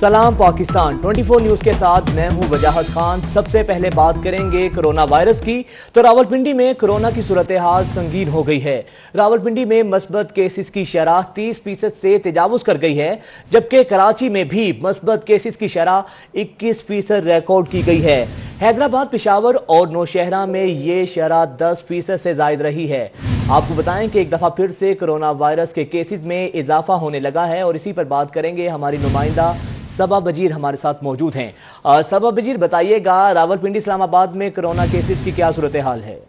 सलाम पाकिस्तान 24 न्यूज के साथ मैं हूं वजाहत खान। सबसे पहले बात करेंगे कोरोना वायरस की। तो रावलपिंडी में कोरोना की सूरत हाल संगीन हो गई है। रावलपिंडी में मस्बत केसेस की शरह 30% से तजावुज कर गई है, जबकि कराची में भी मस्बत केसेस की शरह 21% रिकॉर्ड की गई है। हैदराबाद, पेशावर और नौशहरा में ये शरह 10% से जायद रही है। आपको बताएं कि एक दफ़ा फिर से कोरोना वायरस के केसेस में इजाफा होने लगा है और इसी पर बात करेंगे। हमारी नुमाइंदा सबा बजीर हमारे साथ मौजूद हैं। सबा बजीर, बताइएगा रावलपिंडी इस्लामाबाद में कोरोना केसेस की क्या सूरत हाल है?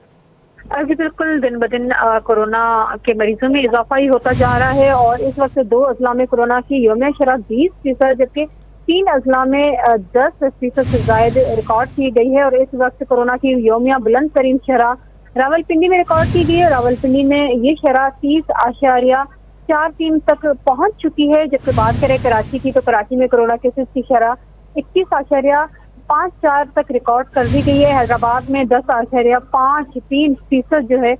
जी बिल्कुल, दिन ब दिन कोरोना के मरीजों में इजाफा ही होता जा रहा है और इस वक्त 2 अजला में कोरोना की यौमिया शरह 20%, जबकि 3 अजला में 10% से ज्यादा रिकॉर्ड की गई है। और इस वक्त कोरोना की यौमिया बुलंद तरीन शरह रावलपिंडी में रिकॉर्ड की गई है। रावलपिंडी में ये शरह 30.43 तक पहुंच चुकी है। जबकि बात करें कराची की, तो कराची में कोरोना केसेस की शरह 21.54 तक रिकॉर्ड कर दी गई है। हैदराबाद में 10.53% जो है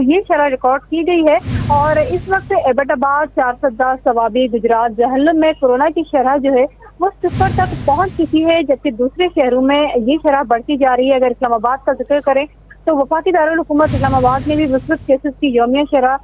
ये शरह रिकॉर्ड की गई है। और इस वक्त एबटाबाद, 410, सवाबी, गुजरात, जहलम में कोरोना की शरह जो है वो 0 तक पहुंच चुकी है, जबकि दूसरे शहरों में ये शरह बढ़ती जा रही है। अगर इस्लामाबाद का जिक्र करें तो वफाकी दारुल हुकूमत इस्लामाबाद में भी मुस्बत केसेस की यौमिया शरह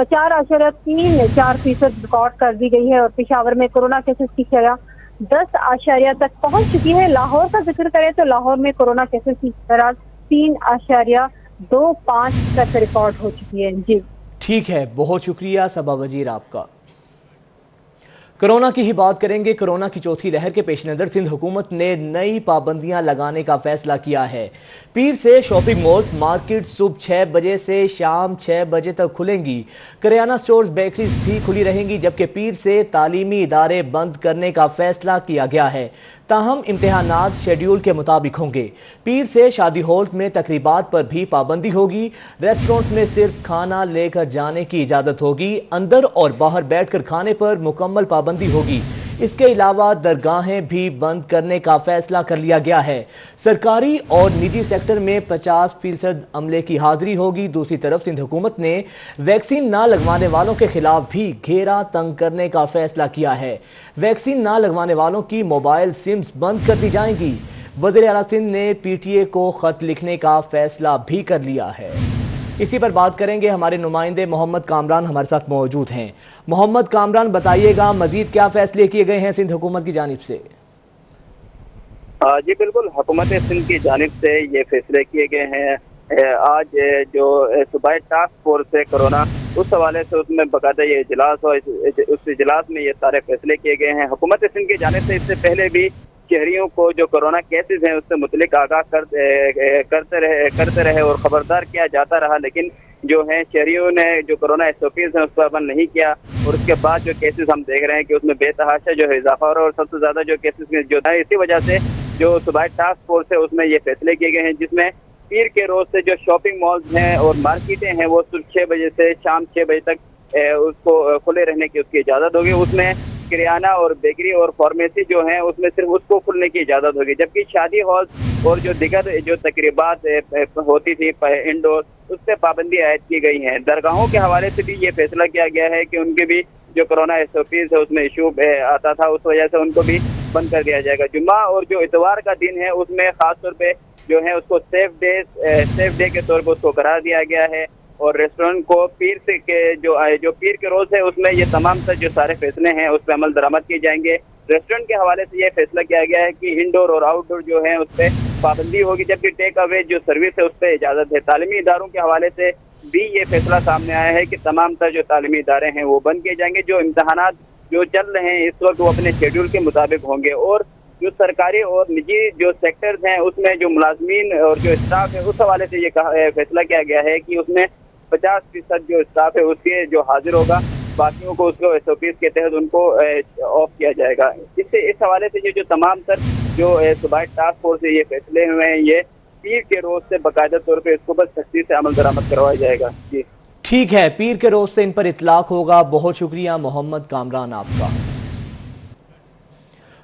4.34% रिकॉर्ड कर दी गई है। और पेशावर में कोरोना केसेस की शरह 10 तक पहुंच चुकी है। लाहौर का जिक्र करें तो लाहौर में कोरोना केसेस की शरह 3.25 तक रिकॉर्ड हो चुकी है। जी ठीक है, बहुत शुक्रिया सबा वजीर आपका। कोरोना की ही बात करेंगे। कोरोना की चौथी लहर के पेश नज़र सिंध हुकूमत ने नई पाबंदियां लगाने का फैसला किया है। पीर से शॉपिंग मॉल, मार्केट सुबह 6 बजे से शाम 6 बजे तक खुलेंगी। करियाना स्टोर्स, बेकरीज भी खुली रहेंगी, जबकि पीर से तालीमी इदारे बंद करने का फैसला किया गया है। ताहम इम्तिहानात शेड्यूल के मुताबिक होंगे। पीर से शादी हॉल में तकरीबात पर भी पाबंदी होगी। रेस्टोरेंट्स में सिर्फ खाना लेकर जाने की इजाज़त होगी। अंदर और बाहर बैठकर खाने पर मुकम्मल पाबंदी होगी। इसके अलावा दरगाहें भी बंद करने का फैसला कर लिया गया है। सरकारी और निजी सेक्टर में 50% अमले की हाजिरी होगी। दूसरी तरफ सिंध हुकूमत ने वैक्सीन ना लगवाने वालों के खिलाफ भी घेरा तंग करने का फैसला किया है। वैक्सीन ना लगवाने वालों की मोबाइल सिम्स बंद कर दी जाएंगी। वज़ीर आला सिंध ने PTA को खत लिखने का फैसला भी कर लिया है। इसी पर बात करेंगे। हमारे नुमाइंदे मोहम्मद कामरान हमारे साथ मौजूद हैं। मोहम्मद कामरान, बताइएगा मजीद क्या फैसले किए गए हैं सिंध हुकूमत की जानिब से? जी बिल्कुल, हुकूमत सिंध की जानिब से ये फैसले किए गए हैं। आज जो सूबाई टास्क फोर्स है कोरोना, उस हवाले से उसमें बाकायदा ये इजलास और उस इजलास में ये सारे फैसले किए गए हैं। हुकूमत सिंध की जानिब से इससे पहले भी शहरियों को जो कोरोना केसेस हैं उससे मुतलिक आगाह करते रहे और खबरदार किया जाता रहा, लेकिन जो है शहरियों ने जो कोरोना SOPs हैं उस पर अमल नहीं किया। और उसके बाद जो केसेस हम देख रहे हैं कि उसमें बेतहाशा जो है इजाफा हो रहा है। और सबसे ज्यादा जो केसेस में जो है, इसी वजह से जो सूबाई टास्क फोर्स है उसमें ये फैसले किए गए हैं, जिसमें पीर के रोज से जो शॉपिंग मॉल्स हैं और मार्केटें हैं वो सिर्फ 6 बजे से शाम 6 बजे तक उसको खुले रहने की उसकी इजाजत होगी। उसमें किराना और बेकरी और फार्मेसी जो है उसमें सिर्फ उसको खुलने की इजाजत होगी। जबकि शादी हॉल और जो दिगर जो तकरीबात होती थी इंडोर, उस पर पाबंदी आयद की गई है। दरगाहों के हवाले से भी ये फैसला किया गया है कि उनके भी जो कोरोना SOPs है उसमें इशू आता था, उस वजह से उनको भी बंद कर दिया जाएगा। जुम्मा और जो इतवार का दिन है उसमें खास तौर पे जो है उसको सेफ डे के तौर पर उसको करार दिया गया है। और रेस्टोरेंट को पीर से के जो पीर के रोज है उसमें ये तमाम तर जो सारे फैसले हैं उस पर अमल दरामद किए जाएंगे। रेस्टोरेंट के हवाले से ये फैसला किया गया है कि इंडोर और आउटडोर जो है उस पर पाबंदी होगी, जबकि टेक अवे जो सर्विस है उस पर इजाजत है। तालीमी इदारों के हवाले से भी ये फैसला सामने आया है कि तमाम तर जो तालीमी इदारे हैं वो बंद किए जाएंगे। जो इम्तहानात जो चल रहे हैं इस वक्त वो अपने शेड्यूल के मुताबिक होंगे। और जो सरकारी और निजी जो सेक्टर्स हैं उसमें जो मुलाजमीन और जो स्टाफ है उस हवाले से ये फैसला किया गया है कि उसमें 50% जो स्टाफ है उसके जो हाजिर होगा, बाकियों को उसको SOPs के तहत उनको ऑफ किया जाएगा। इससे इस हवाले से ये जो तमाम तर जो सूबाई टास्क फोर्स से ये फैसले हुए हैं ये पीर के रोज से बाकायदा तौर पर इसको बस सख्ती से अमल दरामद करवाया जाएगा। जी ठीक है, पीर के रोज से इन पर इतलाक होगा। बहुत शुक्रिया मोहम्मद कामरान आपका।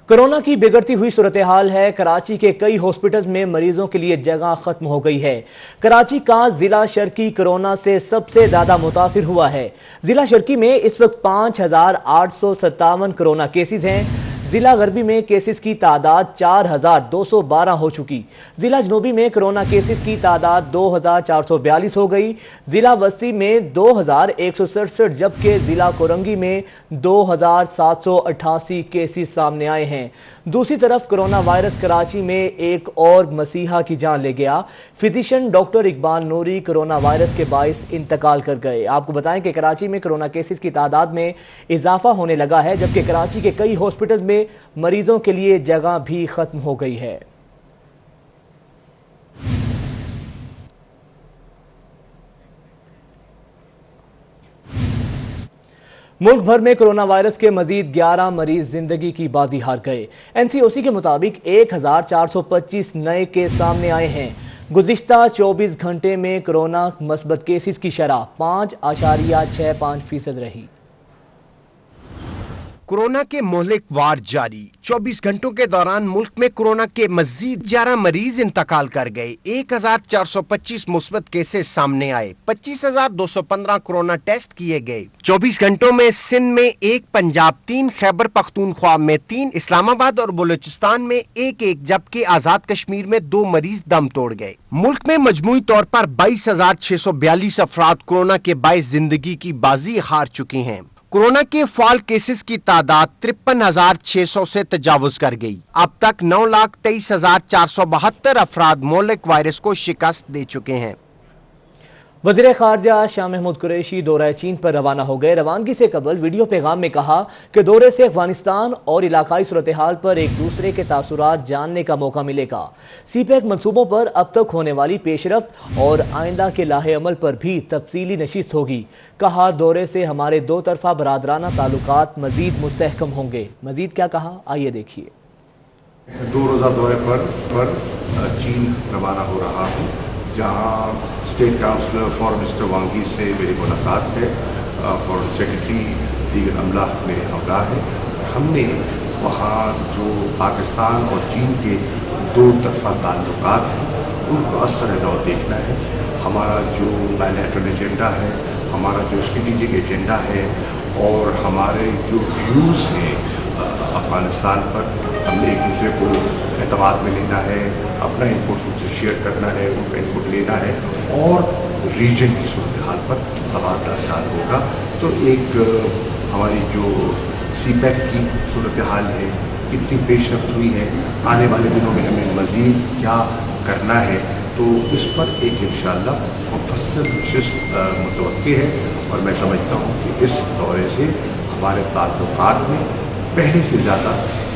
कोरोना की बिगड़ती हुई सूरत हाल है। कराची के कई हॉस्पिटल्स में मरीजों के लिए जगह खत्म हो गई है। कराची का जिला शर्की कोरोना से सबसे ज्यादा मुतासिर हुआ है। जिला शर्की में इस वक्त 5,857 कोरोना केसेस हैं। जिला गरबी में केसेस की तादाद 4,212 हो चुकी। जिला जनूबी में कोरोना केसेस की तादाद 2,442 हो गई। जिला वस्ती में 2,167 जबकि जिला कोरंगी में 2,788 केसेस सामने आए हैं। दूसरी तरफ कोरोना वायरस कराची में एक और मसीहा की जान ले गया। फिजिशियन डॉक्टर इकबाल नूरी कोरोना वायरस के बाइस इंतकाल कर गए। आपको बताएं कि कराची में कोरोना केसेस की तादाद में इजाफा होने लगा है, जबकि कराची के कई हॉस्पिटल्स में मरीजों के लिए जगह भी खत्म हो गई है। मुल्क भर में कोरोना वायरस के मजीद 11 मरीज जिंदगी की बाजी हार गए। एनसीओसी के मुताबिक 1,425 नए केस सामने आए हैं। गुज़िश्ता 24 घंटे में कोरोना मस्बत केसेस की शरह 5.65% रही। कोरोना के मोहलिक वार जारी। 24 घंटों के दौरान मुल्क में कोरोना के मजीद 11 मरीज इंतकाल कर गए। 1,425 मुस्बत केसेस सामने आए। 25,215 कोरोना टेस्ट किए गए। 24 घंटों में सिंध में 1, पंजाब 3, खैबर पख्तूनख्वा में 3, इस्लामाबाद और बलूचिस्तान में 1, जबकि आजाद कश्मीर में 2 मरीज दम तोड़ गए। मुल्क में मजमूई तौर पर 22,642 अफराद कोरोना के बाइस जिंदगी की बाजी हार चुके हैं। कोरोना के फाल केसेस की तादाद 53,600 से तजावुज कर गई। अब तक 9,23,472 अफराद मोहलिक वायरस को शिकस्त दे चुके हैं। वज़ीर ख़ारजा शाह महमूद कुरैशी दौरा चीन पर रवाना हो गए। रवानगी से कबल वीडियो पैगाम में कहा कि दौरे से अफगानिस्तान और इलाकाई सूरत हाल पर एक दूसरे के तासुरात जानने का मौका मिलेगा। सीपैक मनसूबों पर अब तक होने वाली पेशरफ्त और आइंदा के लाहे अमल पर भी तफसीली नशिस्त होगी। कहा, दौरे से हमारे दो तरफा बरादराना ताल्लुकात मजीद मुस्तहकम होंगे। मजीद क्या कहा, आइए देखिए। 2 रोज़ा दौरे पर चीन रवाना हो रहा हूँ, जहाँ स्टेट काउंसलर फॉरेन मिनिस्टर वांगी से मेरी मुलाकात है। फॉरेन सेक्रेटरी दीगर अमला मेरे हमरा है। हमने वहाँ जो पाकिस्तान और चीन के 2 तरफा ताल्लुकात हैं उनको असर नौ देखना है। हमारा जो बायलैटरल एजेंडा है, हमारा जो स्ट्रेटेजिक एजेंडा है और हमारे जो व्यूज़ हैं अफ़गानिस्तान पर, हमने एक दूसरे को एतमाद में लेना है, अपना इनपुट उनसे शेयर करना है, उनका इनपुट लेना है और रीजन की सूरत हाल पर तबादला ख्याल होगा। तो एक हमारी जो सीपैक की सूरत हाल है, कितनी पेशरफ्त हुई है, आने वाले दिनों में हमें मज़ीद क्या करना है, तो इस पर एक इंशाअल्लाह मुफस्सल नशिस्त मुतवक्की है। और मैं समझता हूँ कि इस दौरे से हमारे ताल्लुकात में पहले से ज़्यादा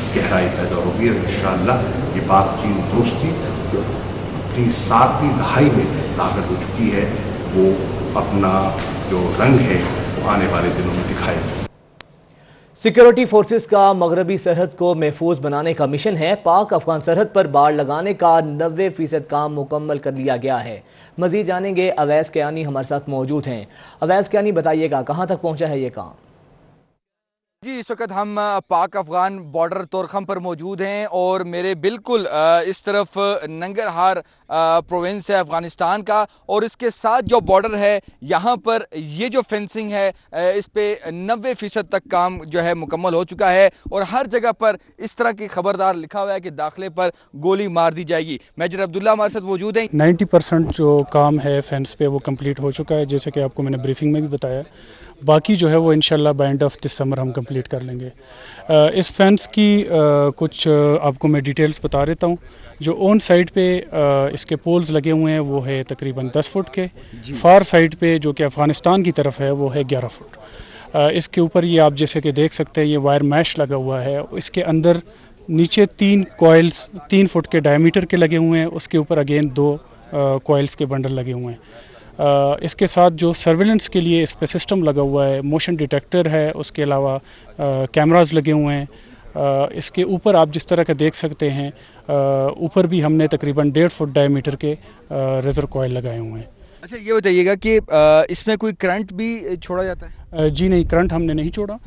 गहराई पैदा होगी और इंशाअल्लाह ये पाक चीन दोस्ती जो अपनी 7वीं दहाई में दाखिल हो चुकी है, वो अपना जो रंग है वो आने वाले दिनों में दिखाएगी। सिक्योरिटी फोर्सेस का मगरबी सरहद को महफूज बनाने का मिशन है। पाक अफगान सरहद पर बाड़ लगाने का 90% काम मुकम्मल कर लिया गया है। मजीद जानेंगे, अवैस कियानी हमारे साथ मौजूद हैं। अवैस कियानी, बताइएगा कहाँ तक पहुँचा है ये काम? जी, इस वक्त हम पाक अफगान बॉर्डर तोरखम पर मौजूद हैं और मेरे बिल्कुल इस तरफ नंगरहार प्रोविंस है अफगानिस्तान का, और इसके साथ जो बॉर्डर है यहाँ पर ये जो फेंसिंग है इस पे 90% तक काम जो है मुकम्मल हो चुका है और हर जगह पर इस तरह की खबरदार लिखा हुआ है कि दाखिले पर गोली मार दी जाएगी। मेजर अब्दुल्ला हमारे साथ मौजूद हैं। 90% जो काम है फेंस पे वो कंप्लीट हो चुका है, जैसे कि आपको मैंने ब्रीफिंग में भी बताया। बाकी जो है वो इंशाल्लाह by end of this summer हम कंप्लीट कर लेंगे। इस फेंस की कुछ आपको मैं डिटेल्स बता देता हूँ। जो ऑन साइड पे इसके पोल्स लगे हुए हैं वो है तकरीबन 10 फुट के। फार साइड पे जो कि अफ़गानिस्तान की तरफ है वो है 11 फुट। इसके ऊपर ये आप जैसे कि देख सकते हैं ये वायर मैश लगा हुआ है। इसके अंदर नीचे 3 कॉइल्स 3 फुट के डायमीटर के लगे हुए हैं। उसके ऊपर अगेन 2 कॉइल्स के बंडल लगे हुए हैं। इसके साथ जो सर्विलेंस के लिए इस पर सिस्टम लगा हुआ है, मोशन डिटेक्टर है, उसके अलावा कैमरास लगे हुए हैं। इसके ऊपर आप जिस तरह का देख सकते हैं ऊपर भी हमने तकरीबन 1.5 फुट डायमीटर के रेजर कॉइल लगाए हुए हैं। अच्छा, ये बताइएगा कि इसमें कोई करंट भी छोड़ा जाता है? जी नहीं, करंट हमने नहीं छोड़ा।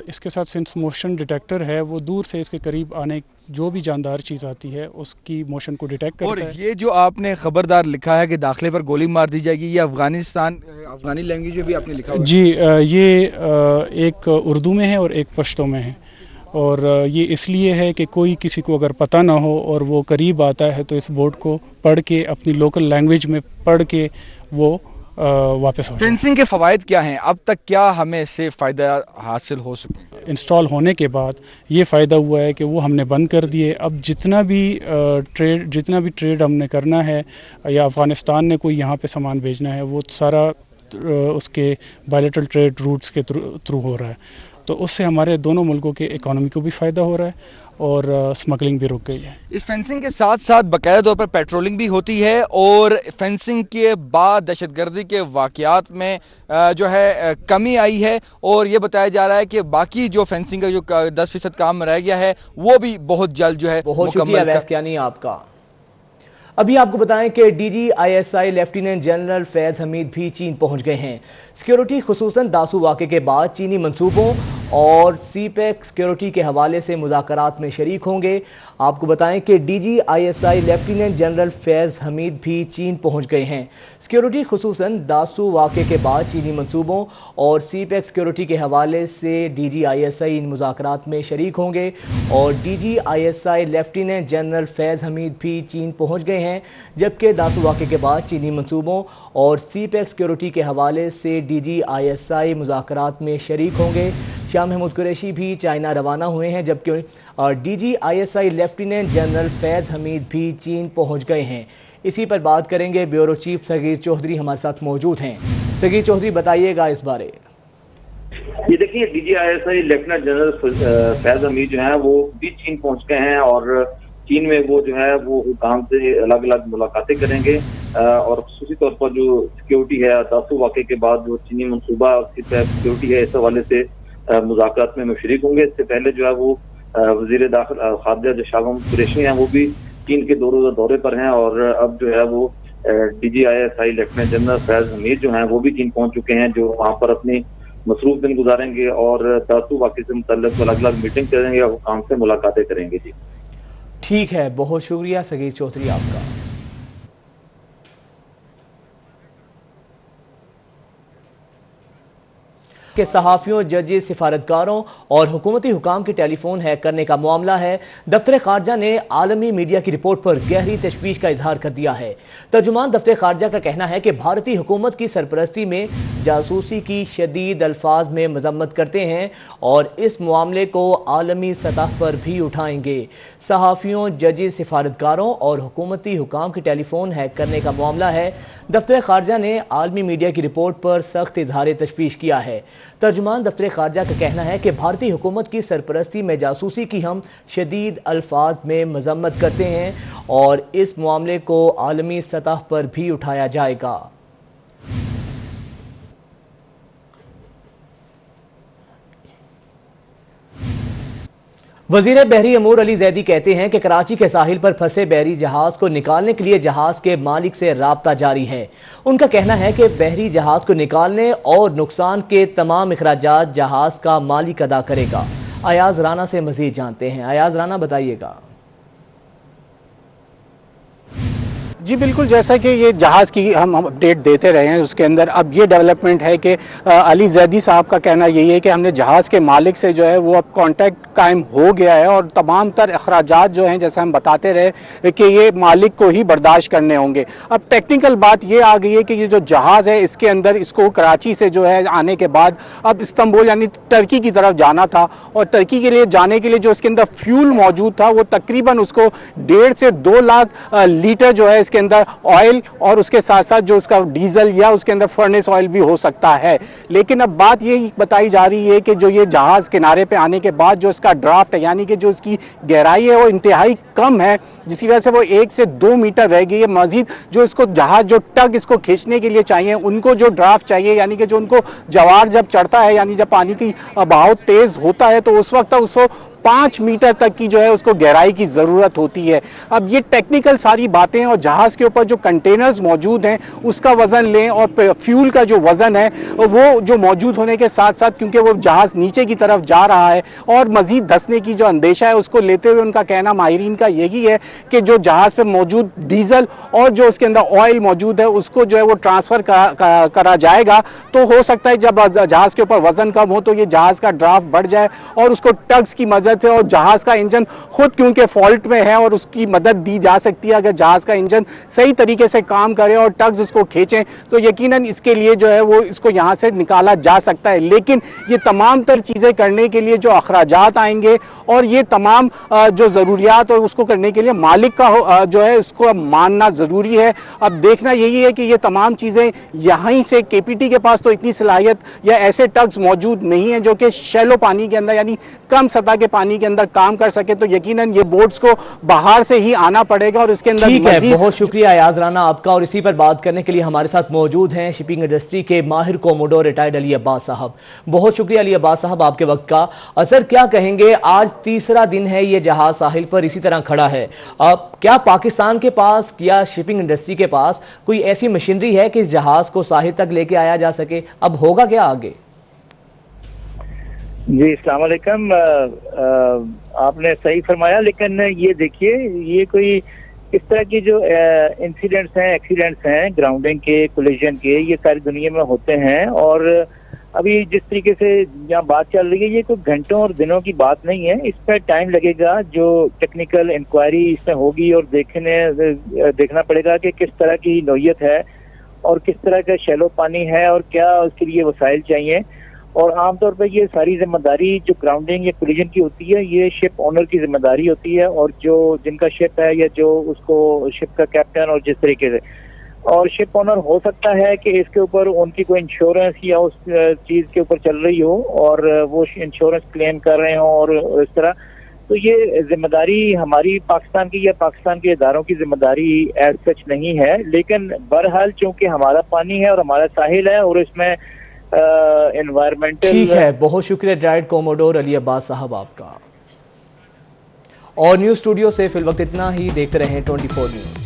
इसके साथ सिंस मोशन डिटेक्टर है, वो दूर से इसके करीब आने जो भी जानदार चीज़ आती है उसकी मोशन को डिटेक्ट करता और है। ये जो आपने खबरदार लिखा है कि दाखिले पर गोली मार दी जाएगी, ये अफगानी लैंग्वेज में भी आपने लिखा हुआ है? जी, ये एक उर्दू में है और एक पश्तो में है, और ये इसलिए है कि कोई किसी को अगर पता ना हो और वो करीब आता है तो इस बोर्ड को पढ़ के अपनी लोकल लैंग्वेज में पढ़ के वो वापस हो जाए। फेंसिंग के फ़वाइद क्या हैं? अब तक क्या हमें इससे फ़ायदा हासिल हो सके? इंस्टॉल होने के बाद ये फ़ायदा हुआ है कि वो हमने बंद कर दिए। अब जितना भी ट्रेड हमने करना है या अफ़गानिस्तान ने कोई यहाँ पे सामान भेजना है, वो सारा उसके बायलैटरल ट्रेड रूट्स के थ्रू हो रहा है। तो उससे हमारे दोनों मुल्कों के इकोनॉमी को भी फ़ायदा हो रहा है और स्मगलिंग भी रुक गई है। इस फेंसिंग के साथ साथ बाकायदा तौर पर पेट्रोलिंग भी होती है, और फेंसिंग के बाद दहशतगर्दी के वाक़यात में जो है कमी आई है, और ये बताया जा रहा है कि बाकी जो फेंसिंग का जो 10% काम रह गया है वो भी बहुत जल्द जो है बहुत शुक्रिया वैस्कियानी आपका। अभी आपको बताएं कि DGISI लेफ्टिनेंट जनरल फैज़ हमीद भी चीन पहुंच गए हैं। सिक्योरिटी खुसूसन दासू वाक़े के बाद चीनी मंसूबों और CPEC सिक्योरिटी के हवाले से मुज़ाकरात में शरीक होंगे। आपको बताएं कि DGISI लेफ्टिनेंट जनरल फैज़ हमीद भी चीन पहुंच गए हैं। सिक्योरिटी खुसूसन दासू वाक़े के बाद चीनी मंसूबों और CPEC सिक्योरिटी के हवाले से DGISI इन मुज़ाकरात में शरीक होंगे, और DGISI लेफ्टिनेंट जनरल फैज़ हमीद भी चीन पहुंच गए हैं, जबकि दासू वाक़े के बाद चीनी मंसूबों और CPEC सिक्योरिटी के हवाले से DGISI मुज़ाकरात में शरीक होंगे। शाह महमूद कुरैशी भी चाइना रवाना हुए हैं, जबकि DGISI लेफ्टिनेंट जनरल फैज़ हमीद भी चीन पहुंच गए हैं। इसी पर बात करेंगे। ब्यूरो चीफ सगीर चौधरी हमारे साथ मौजूद हैं। सगीर चौधरी, बताइएगा इस बारे। ये देखिए, DGISI लेफ्टिनेंट जनरल फैज़ हमीद जो है वो भी चीन पहुंच गए हैं, और चीन में वो जो है वो हुकाम से अलग अलग मुलाकातें करेंगे, और खसूसी तौर पर जो सिक्योरिटी है दासू वाक़े के बाद जो चीनी मनसूबा सिक्योरिटी है इस हवाले से मुज़ाकरात में शरीक होंगे। इससे पहले जो है वो वज़ीर दाखिला खारजा जो शाह महमूद कुरैशी हैं वो भी चीन के 2 रोज़ा दौरे पर हैं, और अब जो है वो DGISI लेफ्टिनेंट जनरल फैज़ हमीद जो हैं वो भी चीन पहुंच चुके हैं, जो वहाँ पर अपनी मसरूफ दिन गुजारेंगे और दासू वाक़े से मुतल्लिक़ अलग अलग मीटिंग करेंगे और हुकाम से मुलाकातें करेंगे। जी ठीक है, बहुत शुक्रिया सगीर चौधरी आपका। के सहाफ़ियों, जजेस, सिफारतकारों और हुकूमती हुकाम के टेलीफोन हैक करने का मामला है। दफ्तर खारजा ने आलमी मीडिया की रिपोर्ट पर गहरी तशवीश का इजहार कर दिया है। तर्जुमान दफ्तर खारजा का कहना है कि भारतीय हुकूमत की सरपरस्ती में जासूसी की शदीद अल्फाज में मजम्मत करते हैं और इस मामले को आलमी सतह पर भी उठाएंगे। सहाफ़ियों, जजेस, सिफारतकारों और हुकूमती हुकाम के टेलीफोन हैक करने का मामला है। दफ्तर खारजा ने आलमी मीडिया की रिपोर्ट पर सख्त इजहार तशवीश किया है। तर्जुमान दफ्तर खारजा का कहना है कि भारतीय हुकूमत की सरपरस्ती में जासूसी की हम शदीद अल्फाज में मजम्मत करते हैं और इस मामले को आलमी सतह पर भी उठाया जाएगा। वज़ीर बहरी अमूर अली जैदी कहते हैं कि कराची के साहिल पर फंसे बहरी जहाज को निकालने के लिए जहाज के मालिक से राब्ता जारी है। उनका कहना है कि बहरी जहाज को निकालने और नुकसान के तमाम इखराजात जहाज का मालिक अदा करेगा। अयाज राना से मजीद जानते हैं। अयाज राना, बताइएगा। जी बिल्कुल, जैसा कि ये जहाज़ की हम अपडेट देते रहे हैं, उसके अंदर अब ये डेवलपमेंट है कि अली जैदी साहब का कहना यही है कि हमने जहाज़ के मालिक से जो है वो अब कांटेक्ट कायम हो गया है और तमाम तर अखराजात जो हैं, जैसे हम बताते रहे कि ये मालिक को ही बर्दाश्त करने होंगे। अब टेक्निकल बात ये आ गई है कि ये जो जहाज़ है इसके अंदर इसको कराची से जो है आने के बाद अब इस्तांबुल यानी टर्की की तरफ जाना था, और टर्की के लिए जाने के लिए जो इसके अंदर फ्यूल मौजूद था वो तकरीबन उसको 1.5 से 2 लाख लीटर जो है इसके अंदर ऑयल और उसके साथ साथ जो उसका डीजल या उसके अंदर फर्नेस ऑयल भी हो सकता है। लेकिन अब बात ये बताई जा रही है कि जो ये जहाज किनारे पे आने के बाद जो इसका ड्राफ्ट है यानी कि जो इसकी गहराई है वो इंतहाई कम है, जिसकी वजह से वो 1 से 2 मीटर रह गई है। मजीद जो इसको जहाज जो टग इसको खींचने के लिए चाहिए उनको जो ड्राफ्ट चाहिए यानी कि जो उनको जवार जब चढ़ता है यानी जब पानी की बहाव तेज होता है तो उस वक्त उसको 5 मीटर तक की जो है उसको गहराई की ज़रूरत होती है। अब ये टेक्निकल सारी बातें और जहाज़ के ऊपर जो कंटेनर्स मौजूद हैं उसका वज़न लें और फ्यूल का जो वज़न है वो जो मौजूद होने के साथ साथ, क्योंकि वो जहाज़ नीचे की तरफ जा रहा है और मज़ीद धंसने की जो अंदेशा है उसको लेते हुए उनका कहना माहिरीन का यही है कि जो जहाज़ पे मौजूद डीजल और जो उसके अंदर ऑयल मौजूद है उसको जो है वो ट्रांसफ़र करा जाएगा। तो हो सकता है जब जहाज़ के ऊपर वज़न कम हो तो ये जहाज़ का ड्राफ्ट बढ़ जाए और उसको टग्स की मदद से, और जहाज़ का इंजन खुद क्योंकि फॉल्ट में है और उसकी मदद दी जा सकती है, अगर जहाज़ का इंजन सही तरीके से काम करे और टग्स उसको खींचें तो यकीनन इसके लिए जो है वो इसको यहाँ से निकाला जा सकता है। लेकिन ये तमाम तर चीज़ें करने के लिए जो अखराजात आएंगे और ये तमाम जो ज़रूरियात और उसको करने के लिए मालिक का जो है इसको मानना ज़रूरी है। अब देखना यही है कि ये तमाम चीज़ें यहीं से, केपीटी के पास तो इतनी सलाहियत या ऐसे टग्स मौजूद नहीं हैं जो कि शैलो पानी के अंदर यानी कम सतह के पानी के अंदर काम कर सके, तो यकीनन ये बोट्स को बाहर से ही आना पड़ेगा और इसके अंदर ठीक है। बहुत शुक्रिया अयाज राना आपका। और इसी पर बात करने के लिए हमारे साथ मौजूद हैं शिपिंग इंडस्ट्री के माहिर कोमोडोर रिटायर्ड अली अब्बास साहब। बहुत शुक्रिया अली अब्बास साहब आपके वक्त का। सर क्या कहेंगे, आज तीसरा दिन है ये जहाज साहिल पर इसी तरह खड़ा है, क्या पाकिस्तान के पास या शिपिंग इंडस्ट्री के पास कोई ऐसी मशीनरी है कि इस जहाज को साहिल तक लेके आया जा सके? अब होगा क्या आगे? जी अस्सलाम वालेकुम। आपने सही फरमाया, लेकिन ये देखिए, ये कोई इस तरह की जो इंसिडेंट्स हैं, एक्सीडेंट्स हैं ग्राउंडिंग के, कोलिजन के, ये सारी दुनिया में होते हैं। और अभी जिस तरीके से यहाँ बात चल रही है ये कोई घंटों और दिनों की बात नहीं है, इस पर टाइम लगेगा। जो टेक्निकल इंक्वायरी इसमें होगी और देखना पड़ेगा कि किस तरह की नौयत है और किस तरह का शैलो पानी है और क्या उसके लिए वसाइल चाहिए। और आमतौर पर ये सारी जिम्मेदारी जो ग्राउंडिंग या कोलिजन की होती है ये शिप ओनर की जिम्मेदारी होती है, और जो जिनका शिप है या जो उसको शिप का कैप्टन और जिस तरीके से, और शिप ओनर हो सकता है कि इसके ऊपर उनकी कोई इंश्योरेंस या उस चीज़ के ऊपर चल रही हो और वो इंश्योरेंस क्लेम कर रहे हो और इस तरह। तो ये जिम्मेदारी हमारी पाकिस्तान की या पाकिस्तान के इदारों की जिम्मेदारी एज सच नहीं है, लेकिन बहरहाल चूंकि हमारा पानी है और हमारा साहिल है और इसमें एनवायरमेंटल। ठीक है, बहुत शुक्रिया रिटायर्ड कोमोडोर अली अब्बास साहब आपका। और न्यूज़ स्टूडियो से फिलवक्त इतना ही। देखते रहें 24 न्यूज़।